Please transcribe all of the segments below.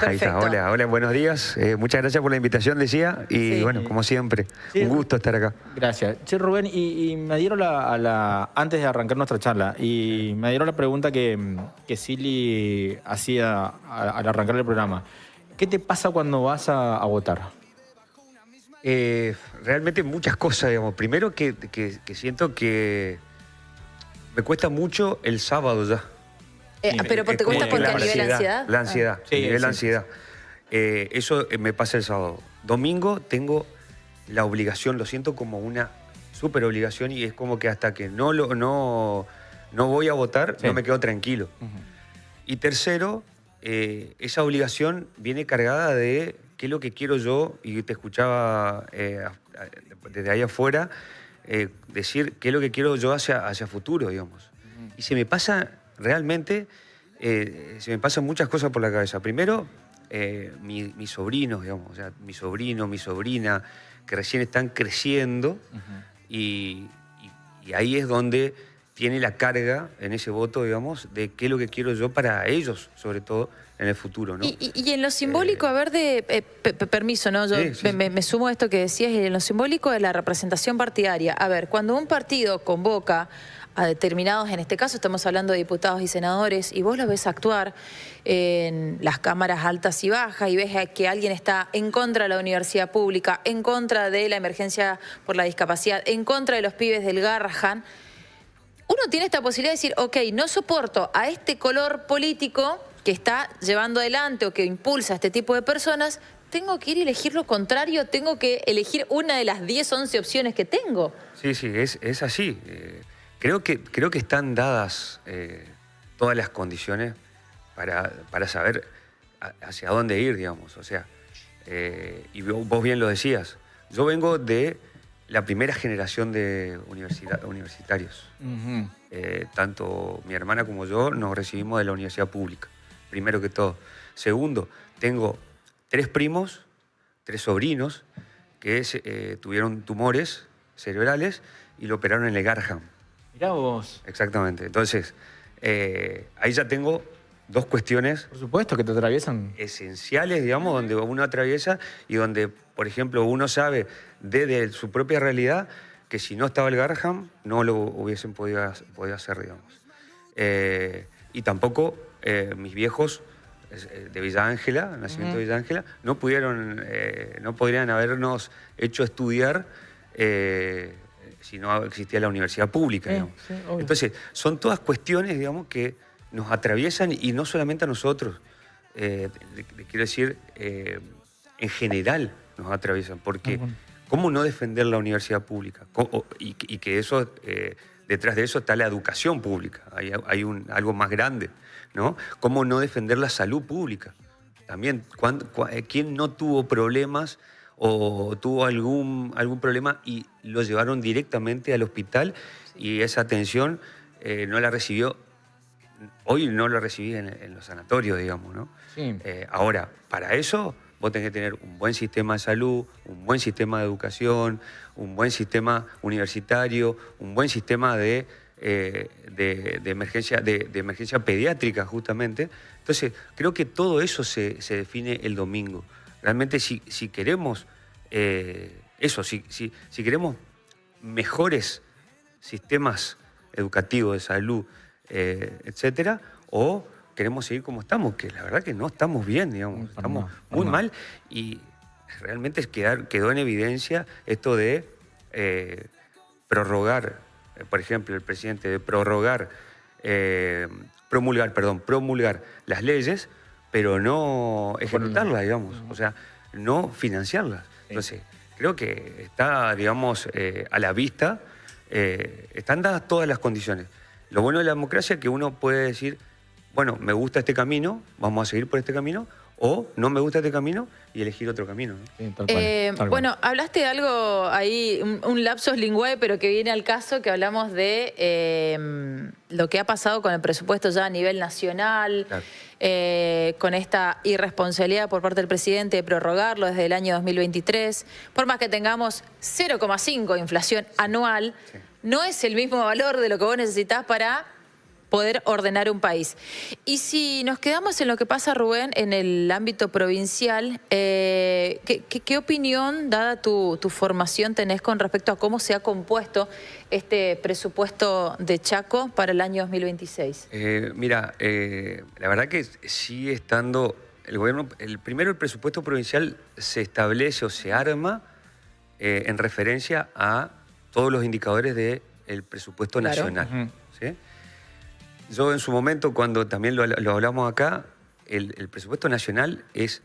Ahí está, Perfecto. hola, hola, buenos días. Muchas gracias por la invitación, decía. Y Sí. bueno, como siempre, Sí. un gusto estar acá. Gracias. Che, Rubén, y me dieron antes de arrancar nuestra charla, y me dieron la pregunta que Silly hacía al arrancar el programa. ¿Qué te pasa cuando vas a votar? Realmente muchas cosas, digamos. Primero que siento que me cuesta mucho el sábado ya. Pero Es ¿te como cuesta que porque la a nivel ansiedad? La ansiedad, Sí, a nivel sí. ansiedad. Eso me pasa el sábado. Domingo tengo la obligación, lo siento como una súper obligación y es como que hasta que no voy a votar, Sí. no me quedo tranquilo. Y tercero, esa obligación viene cargada de qué es lo que quiero yo, y te escuchaba desde ahí afuera decir qué es lo que quiero yo hacia futuro, digamos. Y se me pasa realmente, se me pasan muchas cosas por la cabeza. Primero, mis sobrinos, digamos, o sea, mi sobrino, mi sobrina, que recién están creciendo y ahí es donde tiene la carga en ese voto, digamos, de qué es lo que quiero yo para ellos, sobre todo en el futuro, ¿no? Y en lo simbólico, a ver, permiso, ¿no? Yo Sí. me sumo a esto que decías, en lo simbólico de la representación partidaria. A ver, cuando un partido convoca a determinados, en este caso estamos hablando de diputados y senadores, y vos los ves actuar en las cámaras altas y bajas y ves que alguien está en contra de la universidad pública, en contra de la emergencia por la discapacidad, en contra de los pibes del Garrahan, uno tiene esta posibilidad de decir, ok, no soporto a este color político que está llevando adelante o que impulsa a este tipo de personas, tengo que ir y elegir lo contrario, tengo que elegir una de las 10, 11 opciones que tengo. Sí, es así. Creo que están dadas todas las condiciones para saber hacia dónde ir, digamos. O sea, y vos bien lo decías, yo vengo de la primera generación de universitarios. Tanto mi hermana como yo nos recibimos de la universidad pública, primero que todo. Segundo, tengo 3 primos, 3 sobrinos que tuvieron tumores cerebrales y lo operaron en el Garrahan. Mirá vos. Exactamente. Entonces, ahí ya tengo 2 cuestiones Por supuesto que te atraviesan. esenciales, digamos, donde uno atraviesa y donde, por ejemplo, uno sabe desde su propia realidad que si no estaba el Garrahan no lo hubiesen podido hacer, digamos. Y tampoco mis viejos de Villa Ángela, nacimiento de Villa Ángela, no podrían habernos hecho estudiar si no existía la universidad pública, digamos. Sí, obvio. Entonces, son todas cuestiones, digamos, que nos atraviesan y no solamente a nosotros. Quiero decir, en general nos atraviesan, porque ¿cómo no defender la universidad pública? Y que eso, detrás de eso está la educación pública, hay algo más grande, ¿no? ¿Cómo no defender la salud pública? También, ¿quién no tuvo problemas o tuvo algún problema y lo llevaron directamente al hospital y esa atención no la recibió? Hoy no lo recibí en los sanatorios, digamos, ¿no? Sí. Ahora, para eso vos tenés que tener un buen sistema de salud, un buen sistema de educación, un buen sistema universitario, un buen sistema de emergencia pediátrica, justamente. Entonces, creo que todo eso se define el domingo. Realmente, si queremos si queremos mejores sistemas educativos, de salud, etcétera, o queremos seguir como estamos, que la verdad que no estamos bien, digamos, estamos muy mal, y realmente quedó en evidencia esto de prorrogar, por ejemplo, el presidente de promulgar las leyes, pero no ejecutarlas, digamos, o sea, no financiarlas. Entonces, creo que está, digamos, a la vista, están dadas todas las condiciones. Lo bueno de la democracia es que uno puede decir, bueno, me gusta este camino, vamos a seguir por este camino, o no me gusta este camino y elegir otro camino, ¿no? Sí, tal cual, tal cual. Bueno, hablaste de algo ahí, un lapsus linguae, pero que viene al caso, que hablamos de lo que ha pasado con el presupuesto ya a nivel nacional, Claro. con esta irresponsabilidad por parte del presidente de prorrogarlo desde el año 2023. Por más que tengamos 0,5 de inflación anual, no es el mismo valor de lo que vos necesitás para poder ordenar un país. Y si nos quedamos en lo que pasa, Rubén, en el ámbito provincial, ¿qué opinión, dada tu formación, tenés con respecto a cómo se ha compuesto este presupuesto de Chaco para el año 2026? Mira, la verdad que sigue estando... El gobierno, el presupuesto provincial se establece o se arma en referencia a todos los indicadores del presupuesto nacional. ¿Sí? Yo en su momento, cuando también lo hablamos acá, el presupuesto nacional es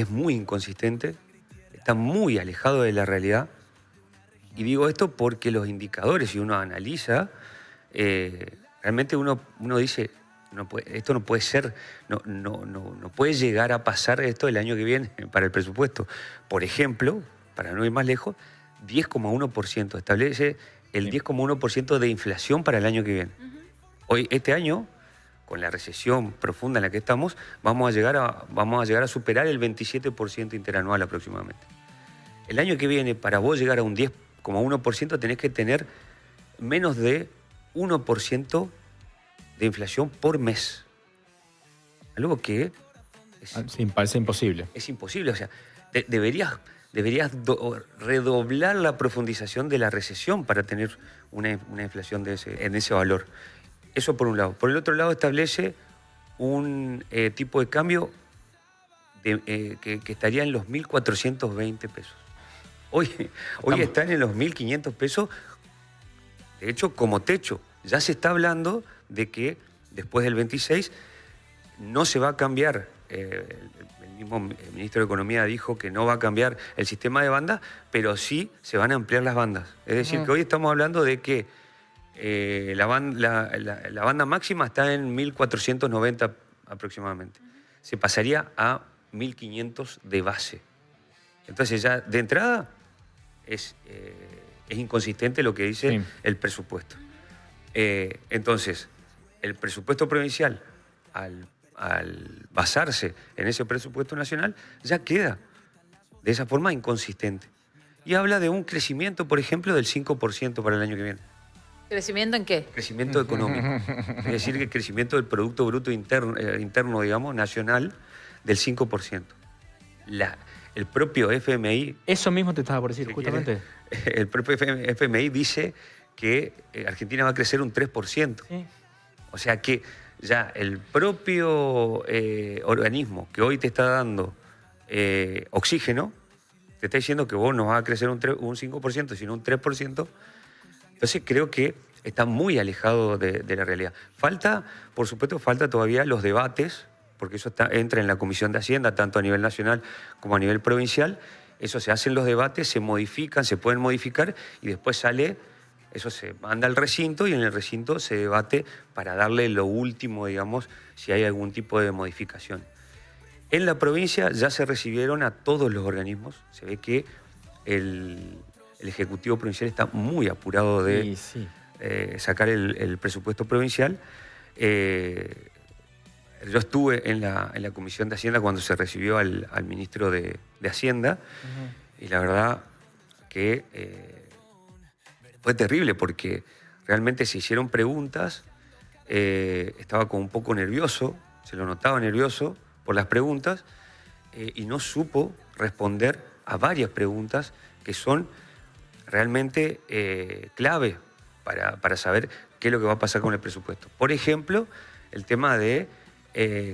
muy inconsistente, está muy alejado de la realidad. Y digo esto porque los indicadores, si uno analiza, realmente uno dice, esto no puede ser, no puede llegar a pasar esto el año que viene para el presupuesto. Por ejemplo, para no ir más lejos, 10,1%, establece el 10,1% de inflación para el año que viene. Hoy, este año, con la recesión profunda en la que estamos, vamos a llegar a superar el 27% interanual aproximadamente. El año que viene, para vos llegar a un 10,1%, tenés que tener menos de 1% de inflación por mes. Algo que parece imposible. Es imposible. O sea, deberías redoblar la profundización de la recesión para tener una inflación en ese valor. Eso por un lado. Por el otro lado, establece un tipo de cambio que estaría en los 1.420 pesos. Hoy están en los 1.500 pesos, de hecho, como techo. Ya se está hablando de que después del 26 no se va a cambiar. El mismo ministro de Economía dijo que no va a cambiar el sistema de bandas, pero sí se van a ampliar las bandas. Es decir, que hoy estamos hablando de que la banda máxima está en 1.490 aproximadamente. Se pasaría a 1.500 de base. Entonces ya de entrada es inconsistente lo que dice el presupuesto. Entonces, el presupuesto provincial, al basarse en ese presupuesto nacional, ya queda de esa forma inconsistente. Y habla de un crecimiento, por ejemplo, del 5% para el año que viene. ¿Crecimiento en qué? Crecimiento económico. Es decir, que el crecimiento del Producto Bruto Interno, digamos, nacional, del 5%. El propio FMI... Eso mismo te estaba por decir, justamente. El propio FMI dice que Argentina va a crecer un 3%. Sí. O sea que ya el propio organismo que hoy te está dando oxígeno, te está diciendo que vos no vas a crecer un 5%, sino un 3%. Entonces creo que está muy alejado de la realidad. Por supuesto, falta todavía los debates, porque eso entra en la Comisión de Hacienda, tanto a nivel nacional como a nivel provincial. Eso se hacen los debates, se modifican, se pueden modificar y después sale, eso se manda al recinto y en el recinto se debate para darle lo último, digamos, si hay algún tipo de modificación. En la provincia ya se recibieron a todos los organismos. Se ve que el Ejecutivo Provincial está muy apurado de sacar el presupuesto provincial. Yo estuve en la Comisión de Hacienda cuando se recibió al ministro de Hacienda y la verdad que fue terrible porque realmente se hicieron preguntas, estaba como un poco nervioso, se lo notaba nervioso por las preguntas y no supo responder a varias preguntas que son realmente clave para saber qué es lo que va a pasar con el presupuesto. Por ejemplo, el tema de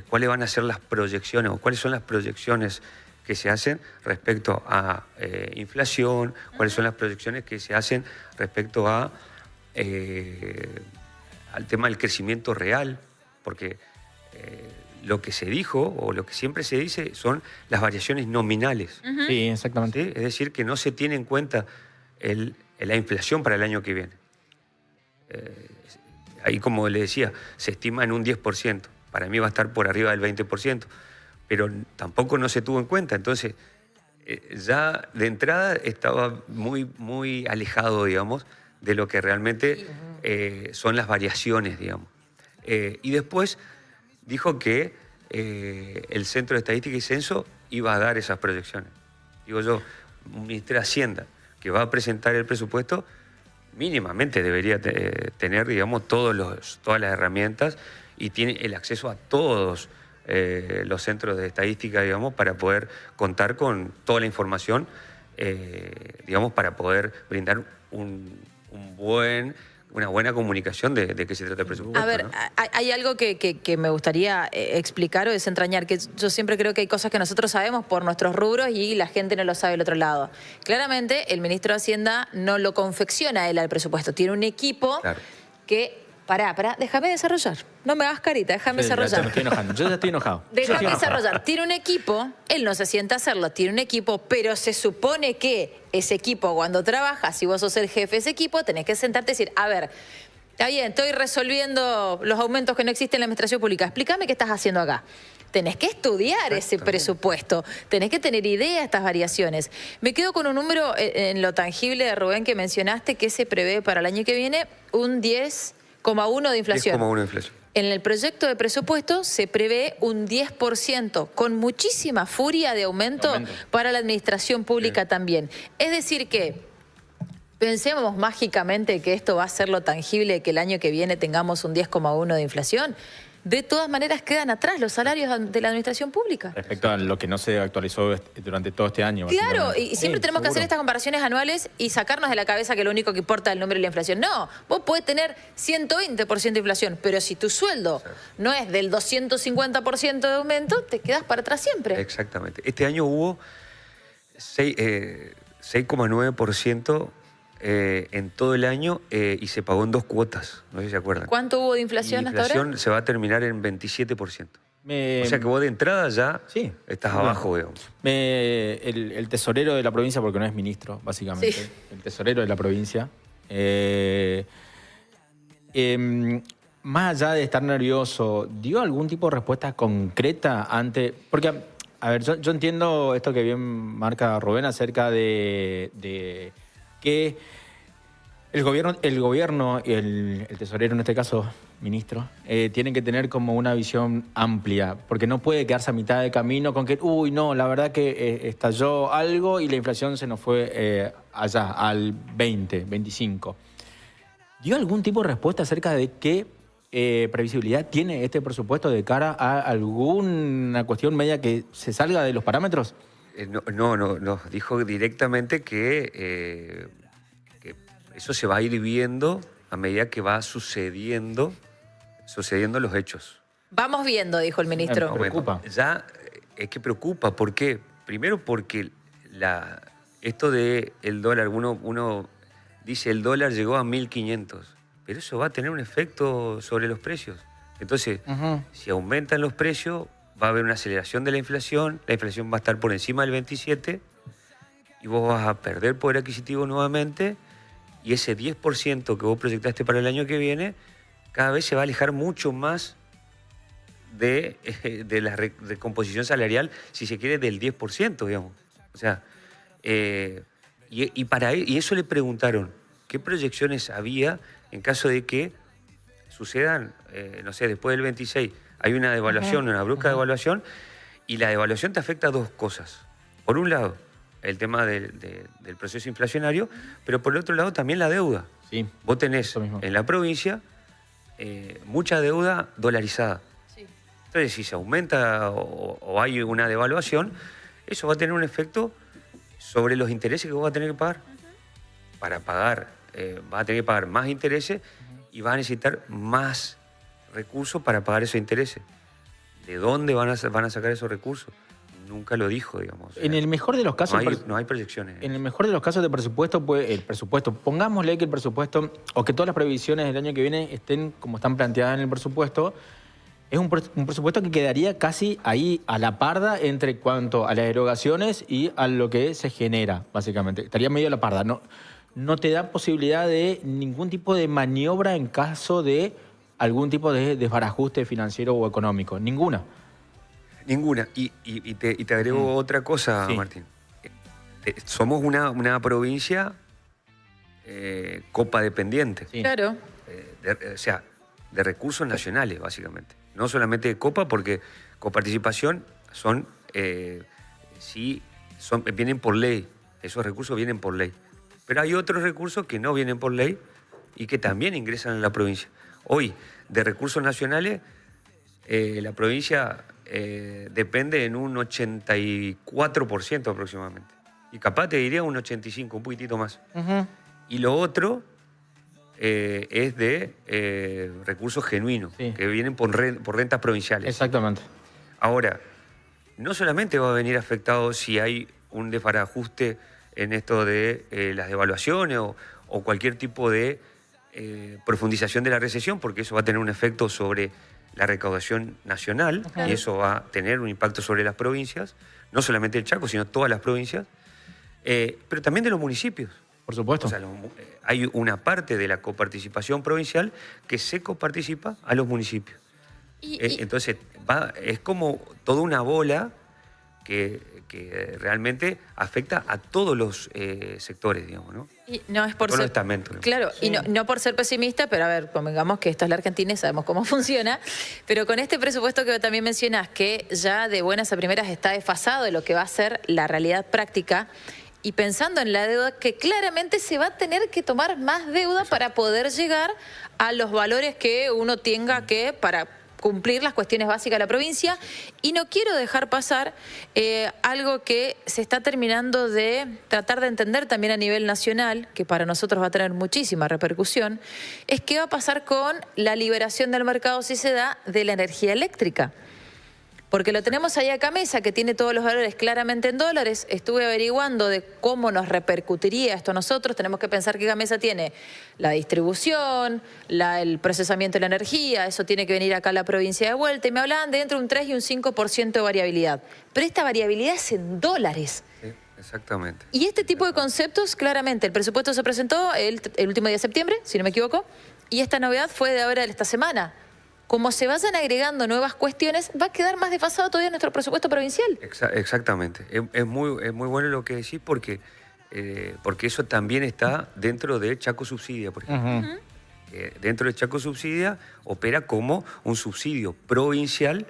cuáles van a ser las proyecciones o cuáles son las proyecciones que se hacen respecto a inflación, cuáles son las proyecciones que se hacen respecto al tema del crecimiento real, porque lo que se dijo o lo que siempre se dice son las variaciones nominales. Sí, exactamente. ¿Sí? Es decir, que no se tiene en cuenta la inflación para el año que viene. Ahí, como le decía, se estima en un 10%. Para mí va a estar por arriba del 20%, pero tampoco no se tuvo en cuenta. Entonces, ya de entrada estaba muy, muy alejado, digamos, de lo que realmente son las variaciones, digamos. Y después dijo que el Centro de Estadística y Censo iba a dar esas proyecciones. Digo yo, un ministro de Hacienda que va a presentar el presupuesto, mínimamente debería tener, digamos, todas las herramientas y tiene el acceso a todos los centros de estadística, digamos, para poder contar con toda la información, digamos, para poder brindar una buena comunicación de qué se trata el presupuesto. A ver, ¿no? hay algo que me gustaría explicar o desentrañar, que yo siempre creo que hay cosas que nosotros sabemos por nuestros rubros y la gente no lo sabe del otro lado. Claramente, el ministro de Hacienda no lo confecciona él al presupuesto. Tiene un equipo que... Pará, déjame desarrollar. No me hagas carita, déjame desarrollar. Ya me estoy enojando. Yo ya estoy enojado. Déjame desarrollar. Tiene un equipo, él no se sienta a hacerlo, tiene un equipo, pero se supone que ese equipo, cuando trabajas, si vos sos el jefe de ese equipo, tenés que sentarte y decir, a ver, está bien, estoy resolviendo los aumentos que no existen en la administración pública. Explícame qué estás haciendo acá. Tenés que estudiar ese presupuesto, tenés que tener idea de estas variaciones. Me quedo con un número en lo tangible de Rubén que mencionaste, que se prevé para el año que viene un 10,1 de inflación. 10,1 de inflación. En el proyecto de presupuesto se prevé un 10%, con muchísima furia de aumento para la administración pública también. Es decir que pensemos mágicamente que esto va a ser lo tangible, que el año que viene tengamos un 10,1 de inflación. De todas maneras quedan atrás los salarios de la administración pública. Respecto a lo que no se actualizó durante todo este año. Claro, y siempre tenemos que hacer estas comparaciones anuales y sacarnos de la cabeza que lo único que importa es el número de la inflación. No, vos podés tener 120% de inflación, pero si tu sueldo no es del 250% de aumento, te quedas para atrás siempre. Exactamente. Este año hubo 6,9% en todo el año y se pagó en 2 cuotas, no sé si se acuerdan. ¿Cuánto hubo de inflación hasta ahora? La inflación se va a terminar en 27%. O sea que vos de entrada ya estás abajo, digamos. El tesorero de la provincia, porque no es ministro, básicamente, el tesorero de la provincia, más allá de estar nervioso, ¿dio algún tipo de respuesta concreta ante...? Porque, a ver, yo entiendo esto que bien marca Rubén acerca de que el gobierno y el tesorero, en este caso, ministro, tienen que tener como una visión amplia, porque no puede quedarse a mitad de camino con que, uy, no, la verdad que estalló algo y la inflación se nos fue allá, al 20, 25. ¿Dio algún tipo de respuesta acerca de qué previsibilidad tiene este presupuesto de cara a alguna cuestión media que se salga de los parámetros? No, dijo directamente que eso se va a ir viendo a medida que va sucediendo los hechos. Vamos viendo, dijo el ministro. Me preocupa. Ya es que preocupa. ¿Por qué? Primero porque esto del dólar, uno dice el dólar llegó a 1.500, pero eso va a tener un efecto sobre los precios. Entonces, si aumentan los precios, va a haber una aceleración de la inflación va a estar por encima del 27 y vos vas a perder poder adquisitivo nuevamente y ese 10% que vos proyectaste para el año que viene cada vez se va a alejar mucho más de la recomposición salarial, si se quiere, del 10%, digamos. O sea, y eso le preguntaron qué proyecciones había en caso de que sucedan, no sé, después del 26 hay una devaluación, una brusca devaluación, y la devaluación te afecta a dos cosas. Por un lado, el tema del proceso inflacionario, pero por el otro lado también la deuda. Sí. Vos tenés en la provincia mucha deuda dolarizada. Sí. Entonces, si se aumenta o hay una devaluación, eso va a tener un efecto sobre los intereses que vos vas a tener que pagar. Para pagar, vas a tener que pagar más intereses y vas a necesitar más recursos para pagar esos intereses. ¿De dónde van a sacar esos recursos? Nunca lo dijo, digamos. O sea, en el mejor de los casos... No hay proyecciones. En el mejor de los casos de presupuesto, pongámosle que el presupuesto, o que todas las previsiones del año que viene estén como están planteadas en el presupuesto, es un presupuesto que quedaría casi ahí a la parda entre cuanto a las erogaciones y a lo que se genera, básicamente. Estaría medio a la parda. No te da posibilidad de ningún tipo de maniobra en caso de algún tipo de desbarajuste financiero o económico. Ninguna. Ninguna. Y te agrego otra cosa, Martín. Somos una provincia copa dependiente. Sí. Claro. O sea, de recursos nacionales, básicamente. No solamente de copa, porque coparticipación vienen por ley. Esos recursos vienen por ley. Pero hay otros recursos que no vienen por ley y que también ingresan en la provincia. Hoy, de recursos nacionales, la provincia depende en un 84% aproximadamente. Y capaz te diría un 85%, un poquitito más. Y lo otro es de recursos genuinos, que vienen por rentas provinciales. Exactamente. Ahora, no solamente va a venir afectado si hay un desbarajuste en esto de las devaluaciones o cualquier tipo de profundización de la recesión, porque eso va a tener un efecto sobre la recaudación nacional y eso va a tener un impacto sobre las provincias, no solamente el Chaco, sino todas las provincias, pero también de los municipios. Por supuesto. O sea, hay una parte de la coparticipación provincial que se coparticipa a los municipios. Entonces, es como toda una bola que realmente afecta a todos los sectores, digamos, ¿no? Y no es por todos los ser, estamentos. claro, sí. Y no por ser pesimista, pero a ver, convengamos que esto es la Argentina y sabemos cómo funciona, pero con este presupuesto que también mencionás, que ya de buenas a primeras está desfasado de lo que va a ser la realidad práctica, y pensando en la deuda, que claramente se va a tener que tomar más deuda para poder llegar a los valores que uno tenga que para cumplir las cuestiones básicas de la provincia. Y no quiero dejar pasar algo que se está terminando de tratar de entender también a nivel nacional, que para nosotros va a tener muchísima repercusión, es qué va a pasar con la liberación del mercado, si se da, de la energía eléctrica. Porque lo tenemos ahí acá Gamesa, que tiene todos los valores claramente en dólares. Estuve averiguando de cómo nos repercutiría esto a nosotros. Tenemos que pensar que Gamesa tiene la distribución, el procesamiento de la energía, eso tiene que venir acá a la provincia de vuelta. Y me hablaban de entre un 3 y un 5% de variabilidad. Pero esta variabilidad es en dólares. Sí, exactamente. Y este tipo de conceptos, claramente, el presupuesto se presentó el último día de septiembre, si no me equivoco, y esta novedad fue de ahora de esta semana. Como se vayan agregando nuevas cuestiones, va a quedar más desfasado todavía nuestro presupuesto provincial. Exactamente. Es muy bueno lo que decís porque eso también está dentro de Chaco Subsidia, por ejemplo. Dentro de Chaco Subsidia opera como un subsidio provincial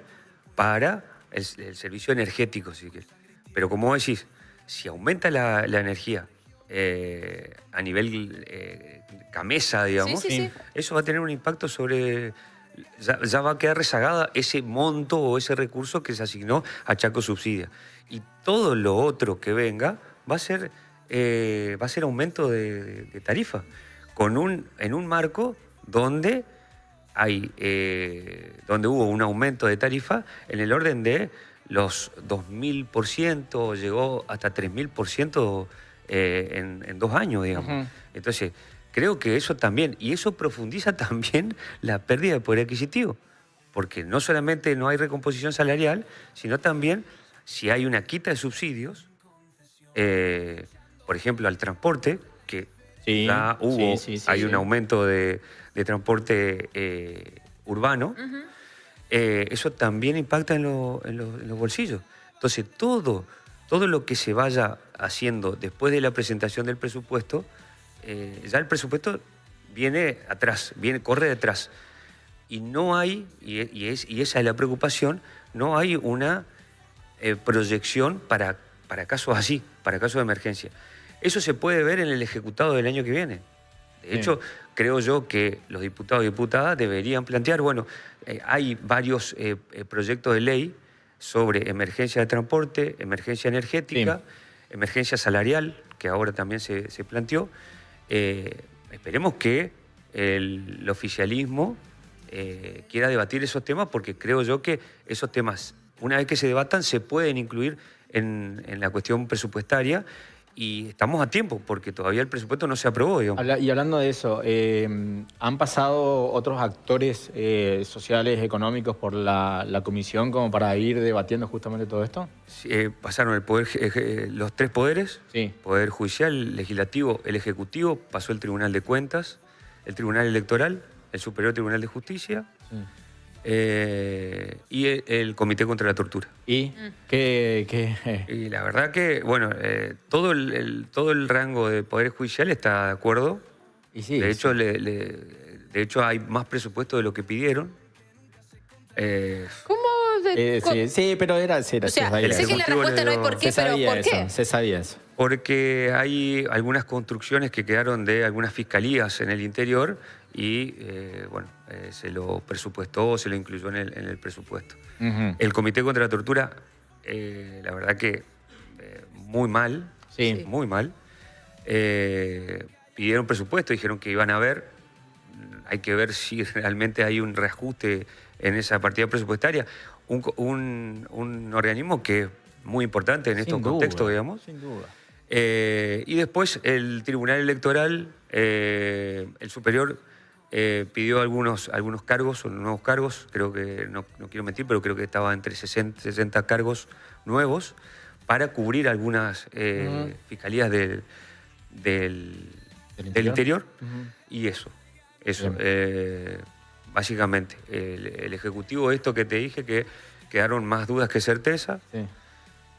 para el servicio energético, si quieres. Pero como vos decís, si aumenta la energía a nivel Gamesa, digamos, eso va a tener un impacto sobre... Ya va a quedar rezagada ese monto o ese recurso que se asignó a Chaco Subsidia. Y todo lo otro que venga va a ser aumento de tarifa, en un marco donde donde hubo un aumento de tarifa en el orden de los 2000%, llegó hasta 3000% en 2 años, digamos. Entonces, creo que eso también, y eso profundiza también la pérdida de poder adquisitivo, porque no solamente no hay recomposición salarial, sino también si hay una quita de subsidios, por ejemplo, al transporte, que ya hay un aumento de transporte urbano, eso también impacta en los bolsillos. Entonces, todo lo que se vaya haciendo después de la presentación del presupuesto, ya el presupuesto viene atrás, corre detrás. Y no hay, y esa es la preocupación, no hay una proyección para casos así, para casos de emergencia. Eso se puede ver en el ejecutado del año que viene. De hecho, creo yo que los diputados y diputadas deberían plantear, hay varios proyectos de ley sobre emergencia de transporte, emergencia energética, emergencia salarial, que ahora también se planteó. Esperemos que el oficialismo quiera debatir esos temas, porque creo yo que esos temas, una vez que se debatan, se pueden incluir en la cuestión presupuestaria, y estamos a tiempo, porque todavía el presupuesto no se aprobó, digamos. Y hablando de eso, ¿han pasado otros actores sociales, económicos por la comisión como para ir debatiendo justamente todo esto? Sí, pasaron los 3 poderes, Poder Judicial, el Legislativo, el Ejecutivo, pasó el Tribunal de Cuentas, el Tribunal Electoral, el Superior Tribunal de Justicia, y el Comité contra la Tortura. ¿Y Y la verdad que, todo el rango de Poder Judicial está de acuerdo. Y sí, de hecho, hay más presupuesto de lo que pidieron. ¿Cómo? Sí, pero era... O sea, sé que la respuesta no hay por qué, pero ¿por qué? Se sabía eso. Porque hay algunas construcciones que quedaron de algunas fiscalías en el interior y, bueno, se lo presupuestó, se lo incluyó en el presupuesto. El Comité contra la Tortura, la verdad que muy mal, Sí. muy mal. Pidieron presupuesto, dijeron que iban a ver. Hay que ver si realmente hay un reajuste en esa partida presupuestaria. Un organismo que es muy importante en estos contextos, digamos. Sin duda. Y después el Tribunal Electoral, el Superior, pidió algunos cargos, o nuevos cargos, creo que, no quiero mentir, pero creo que estaba entre 60 cargos nuevos para cubrir algunas fiscalías del interior. Y eso, básicamente. El Ejecutivo, esto que te dije, que quedaron más dudas que certeza,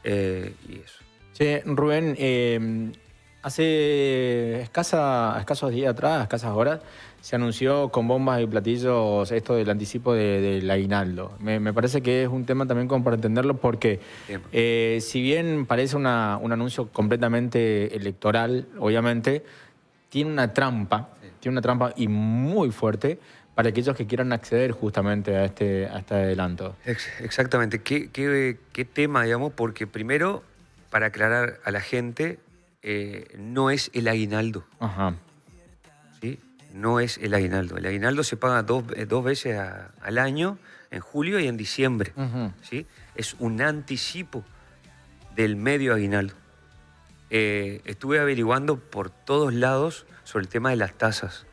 y eso. Che, Rubén, hace escasos días atrás, escasas horas, se anunció con bombas y platillos esto del anticipo del aguinaldo. Me parece que es un tema también como para entenderlo porque si bien parece un anuncio completamente electoral, obviamente, tiene una trampa y muy fuerte para aquellos que quieran acceder justamente a este adelanto. Exactamente. ¿Qué tema, digamos? Porque primero, para aclarar a la gente, no es el aguinaldo. Ajá. ¿Sí? No es el aguinaldo. El aguinaldo se paga dos veces al año, en julio y en diciembre. ¿Sí? Es un anticipo del medio aguinaldo. Estuve averiguando por todos lados sobre el tema de las tasas.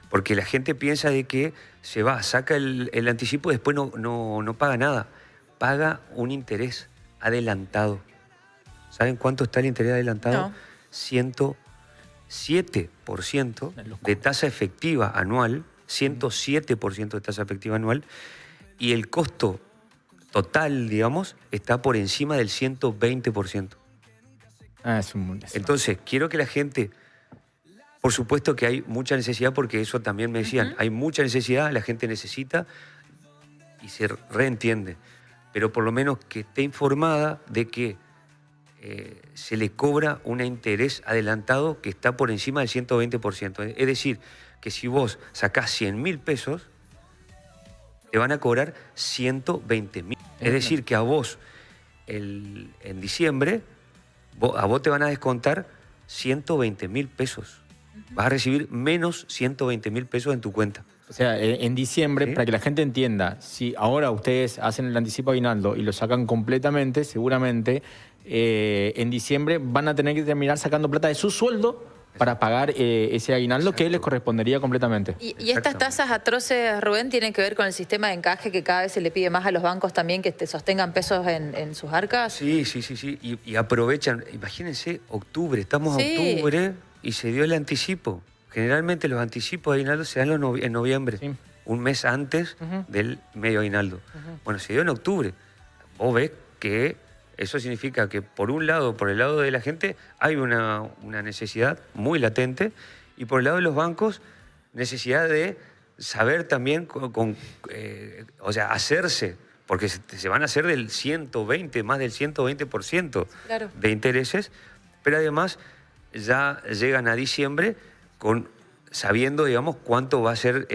Porque la gente piensa de que se va, saca el anticipo y después no paga nada. Paga un interés adelantado. ¿Saben cuánto está el interés adelantado? No. 107% de tasa efectiva anual, 107% de tasa efectiva anual, y el costo total, digamos, está por encima del 120%. Entonces, quiero que la gente, por supuesto que hay mucha necesidad, porque eso también me decían, hay mucha necesidad, la gente necesita y se reentiende, pero por lo menos que esté informada de que se le cobra un interés adelantado que está por encima del 120%. Es decir, que si vos sacás 100.000 pesos, te van a cobrar 120.000. Es decir, que a vos, en diciembre, a vos te van a descontar 120.000 pesos. Vas a recibir menos 120.000 pesos en tu cuenta. O sea, en diciembre, ¿Sí? para que la gente entienda, si ahora ustedes hacen el anticipo aguinaldo y lo sacan completamente, seguramente en diciembre van a tener que terminar sacando plata de su sueldo para pagar ese aguinaldo. Exacto. Que les correspondería completamente. Y estas tasas atroces, Rubén, tienen que ver con el sistema de encaje que cada vez se le pide más a los bancos también, que sostengan pesos en sus arcas. Sí. Y aprovechan, imagínense, octubre, estamos en octubre y se dio el anticipo. Generalmente los anticipos de aguinaldo se dan en noviembre, un mes antes del medio aguinaldo. Bueno, se dio en octubre. Vos ves que eso significa que por un lado, por el lado de la gente, hay una necesidad muy latente, y por el lado de los bancos, necesidad de saber también, o sea, hacerse, porque se van a hacer del 120, más del 120% de intereses, pero además ya llegan a diciembre sabiendo, digamos, cuánto va a ser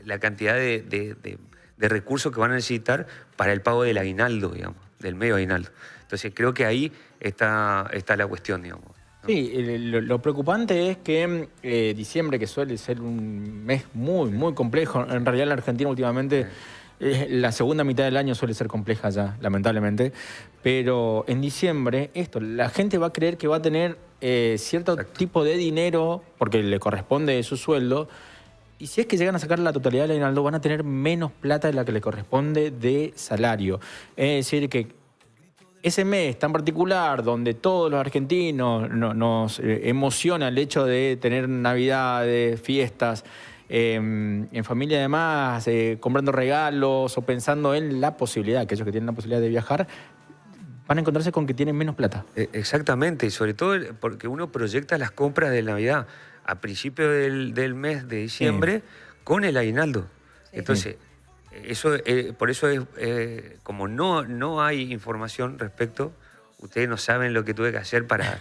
la cantidad de recursos que van a necesitar para el pago del aguinaldo, digamos, del medio aguinaldo. Entonces creo que ahí está la cuestión, digamos, ¿no? Sí, lo preocupante es que diciembre, que suele ser un mes muy complejo, en realidad la Argentina últimamente, la segunda mitad del año suele ser compleja ya, lamentablemente, pero en diciembre la gente va a creer que va a tener cierto tipo de dinero, porque le corresponde de su sueldo, y si es que llegan a sacar la totalidad del aguinaldo, van a tener menos plata de la que le corresponde de salario. Es decir, que ese mes tan particular, donde todos los argentinos nos emociona el hecho de tener navidades, fiestas, en familia además, comprando regalos o pensando en la posibilidad, aquellos que tienen la posibilidad de viajar, van a encontrarse con que tienen menos plata. Exactamente, y sobre todo porque uno proyecta las compras de Navidad a principio del mes de diciembre con el aguinaldo. Entonces, por eso como no hay información respecto, ustedes no saben lo que tuve que hacer para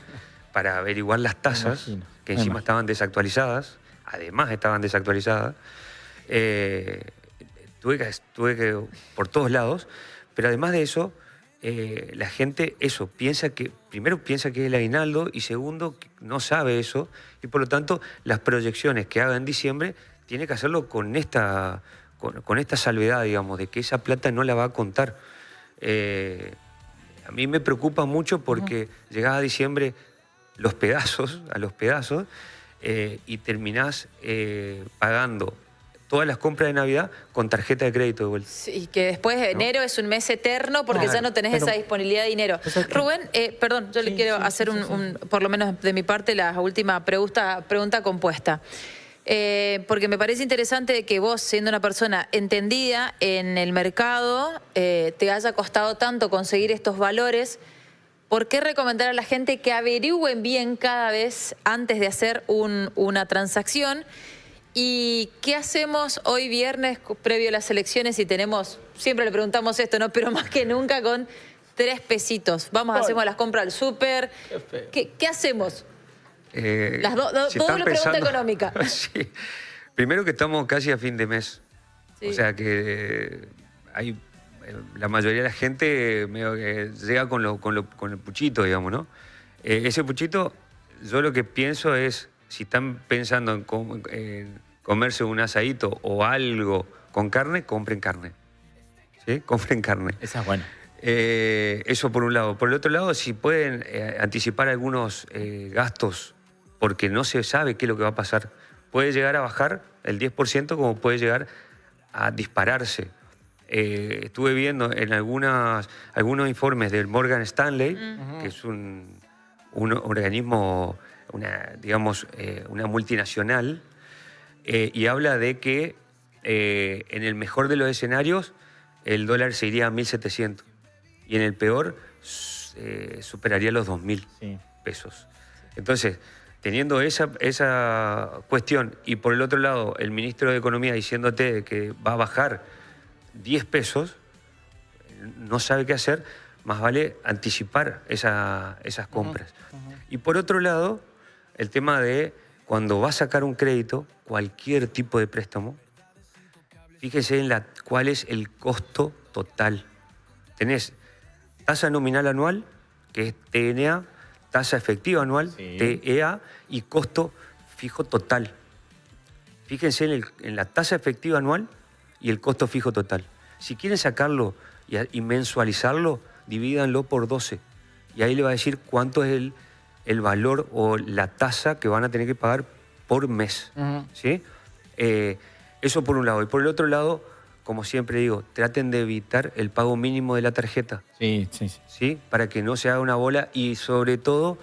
para averiguar las tasas, que encima estaban desactualizadas, además estaban desactualizadas. Tuve que por todos lados, pero además de eso, la gente primero piensa que es el aguinaldo y segundo, no sabe eso y por lo tanto las proyecciones que haga en diciembre tiene que hacerlo con esta salvedad, digamos, de que esa plata no la va a contar. A mí me preocupa mucho porque llegás a diciembre a los pedazos y terminás pagando todas las compras de Navidad con tarjeta de crédito de vuelta. Sí, que después de enero es un mes eterno porque ya no tenés esa disponibilidad de dinero. Rubén, perdón, yo le quiero hacer por lo menos de mi parte, la última pregunta compuesta. Porque me parece interesante que vos, siendo una persona entendida en el mercado, te haya costado tanto conseguir estos valores. ¿Por qué recomendar a la gente que averigüen bien cada vez antes de hacer una transacción? ¿Y qué hacemos hoy viernes previo a las elecciones? Y tenemos, siempre le preguntamos esto, ¿no? Pero más que nunca con 3 pesitos. Hacemos las compras al súper. ¿Qué hacemos? Doble pregunta económica. Sí. Primero que estamos casi a fin de mes. Sí. O sea que la mayoría de la gente llega con el puchito, digamos, ¿no? Ese puchito, yo lo que pienso es, si están pensando en comerse un asadito o algo con carne, compren carne. ¿Sí? Compren carne. Esa es buena. Eso por un lado. Por el otro lado, si pueden anticipar algunos gastos, porque no se sabe qué es lo que va a pasar. Puede llegar a bajar el 10% como puede llegar a dispararse. Estuve viendo en algunos informes del Morgan Stanley, que es un organismo, una multinacional, y habla de que en el mejor de los escenarios el dólar se iría a 1.700 y en el peor superaría los 2.000 pesos. Entonces, teniendo esa cuestión y por el otro lado el ministro de Economía diciéndote que va a bajar 10 pesos, no sabe qué hacer, más vale anticipar esas compras. Y por otro lado, el tema de cuando va a sacar un crédito, cualquier tipo de préstamo, fíjese en cuál es el costo total. Tenés tasa nominal anual, que es TNA, tasa efectiva anual, TEA, y costo fijo total. Fíjense en la tasa efectiva anual y el costo fijo total. Si quieren sacarlo y mensualizarlo, divídanlo por 12. Y ahí le va a decir cuánto es el valor o la tasa que van a tener que pagar por mes. ¿Sí? Eso por un lado. Y por el otro lado, como siempre digo, traten de evitar el pago mínimo de la tarjeta. ¿Sí? Para que no se haga una bola y sobre todo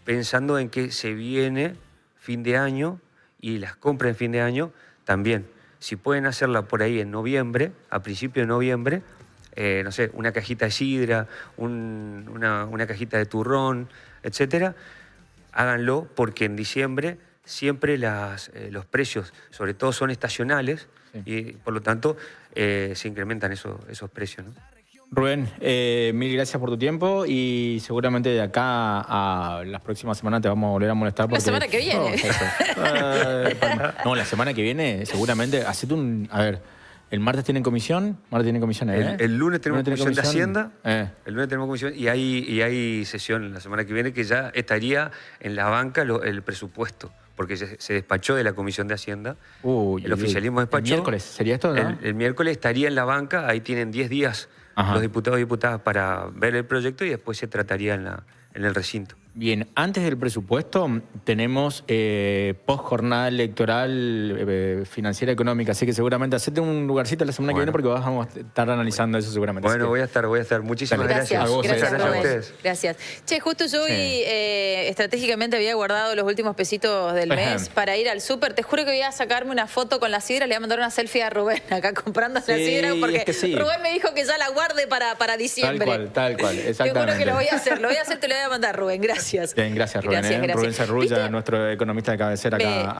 pensando en que se viene fin de año y las compras en fin de año también. Si pueden hacerla por ahí en noviembre, a principios de noviembre, no sé, una cajita de sidra, una cajita de turrón, etcétera, háganlo porque en diciembre siempre los precios, sobre todo son estacionales, y por lo tanto se incrementan esos precios, ¿no? Rubén, mil gracias por tu tiempo y seguramente de acá a las próximas semanas te vamos a volver a molestar. La semana que viene. No, la semana que viene seguramente, hacete a ver, el martes tienen comisión, El lunes tenemos comisión de Hacienda, el lunes tenemos comisión y hay sesión la semana que viene que ya estaría en la banca el presupuesto, porque se despachó de la Comisión de Hacienda, el oficialismo despachó. ¿El miércoles sería esto, no? El miércoles estaría en la banca, ahí tienen 10 días los diputados y diputadas para ver el proyecto y después se trataría en el recinto. Bien, antes del presupuesto tenemos post-jornada electoral financiera económica, así que seguramente hacete un lugarcito la semana que viene porque vamos a estar analizando eso seguramente. Bueno, voy a estar. Muchísimas gracias. Gracias a ustedes. Gracias. Che, justo yo estratégicamente había guardado los últimos pesitos del mes para ir al súper. Te juro que voy a sacarme una foto con la sidra, le voy a mandar una selfie a Rubén acá comprando la sidra porque Rubén me dijo que ya la guarde para diciembre. Tal cual, exactamente. Te juro que lo voy a hacer, te lo voy a mandar, Rubén. Gracias. Bien, gracias Rubén. Gracias. Rubén Cerrulla, nuestro economista de cabecera acá.